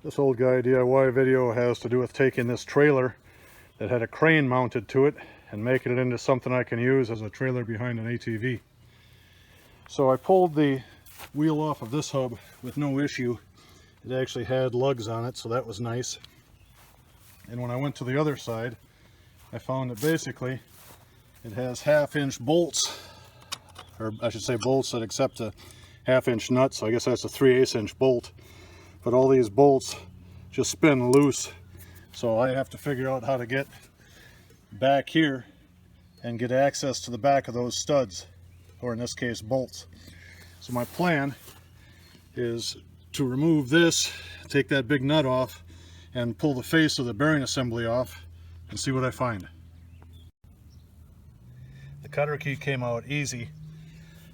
This old guy DIY video has to do with taking this trailer that had a crane mounted to it and making it into something I can use as a trailer behind an ATV. So I pulled the wheel off of this hub with no issue. It actually had lugs on it, so that was nice. And when I went to the other side, I found that basically it has 1/2-inch bolts, or I should say bolts that accept a 1/2-inch nut, so I guess that's a 3/8 inch bolt. But all these bolts just spin loose, so I have to figure out how to get back here and get access to the back of those studs, or in this case bolts. So my plan is to remove this, take that big nut off, and pull the face of the bearing assembly off and see what I find. The cutter key came out easy,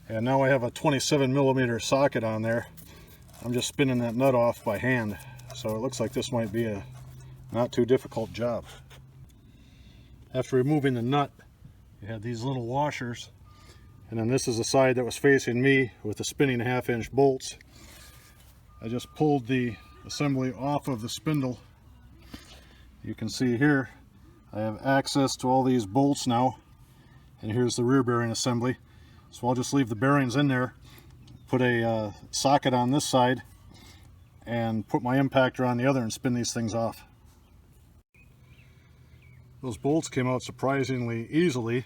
and now I have a 27mm socket on there. I'm just spinning that nut off by hand, so it looks like this might be a not too difficult job. After removing the nut, you had these little washers, and then this is the side that was facing me with the spinning 1/2-inch bolts. I just pulled the assembly off of the spindle. You can see here I have access to all these bolts now, and here's the rear bearing assembly. So I'll just leave the bearings in there, put a socket on this side, and put my impactor on the other and spin these things off. Those bolts came out surprisingly easily.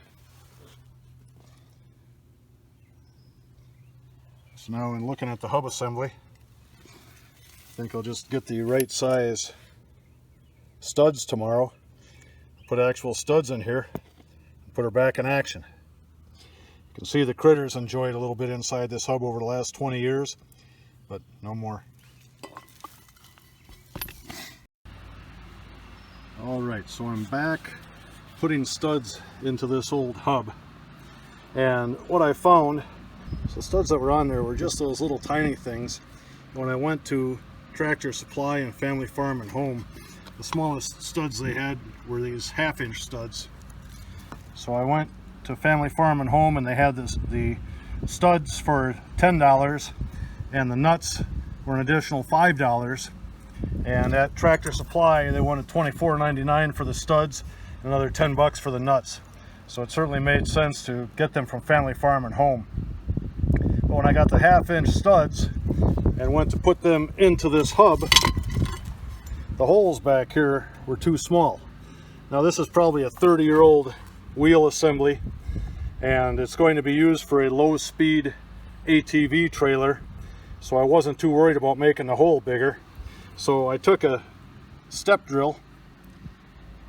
So now in looking at the hub assembly, I think I'll just get the right size studs tomorrow, put actual studs in here, and put her back in action. You can see the critters enjoyed a little bit inside this hub over the last 20 years, but no more. Alright, so I'm back putting studs into this old hub, and what I found, so the studs that were on there were just those little tiny things. When I went to Tractor Supply and Family Farm and Home, the smallest studs they had were these 1/2-inch studs. So I went to Family Farm and Home, and they had the studs for $10, and the nuts were an additional $5. And at Tractor Supply they wanted $24.99 for the studs, another $10 for the nuts. So it certainly made sense to get them from Family Farm and Home. But when I got the 1/2-inch studs and went to put them into this hub, the holes back here were too small. Now this is probably a 30-year-old wheel assembly, and it's going to be used for a low-speed ATV trailer, so I wasn't too worried about making the hole bigger. So I took a step drill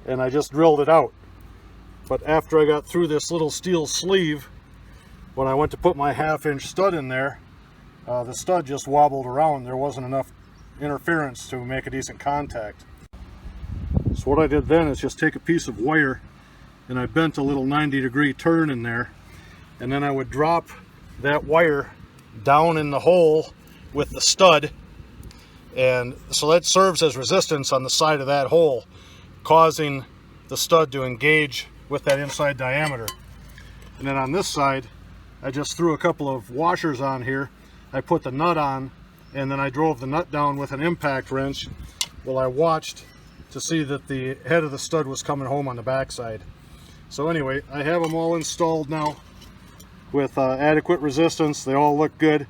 and I just drilled it out. But after I got through this little steel sleeve, when I went to put my 1/2-inch stud in there, the stud just wobbled around. There wasn't enough interference to make a decent contact. So what I did then is just take a piece of wire and I bent a little 90-degree turn in there, and then I would drop that wire down in the hole with the stud, and so that serves as resistance on the side of that hole, causing the stud to engage with that inside diameter. And then on this side, I just threw a couple of washers on here. I put the nut on, and then I drove the nut down with an impact wrench while I watched to see that the head of the stud was coming home on the back side. So anyway, I have them all installed now with adequate resistance. They all look good.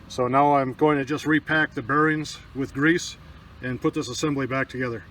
So now I'm going to just repack the bearings with grease and put this assembly back together.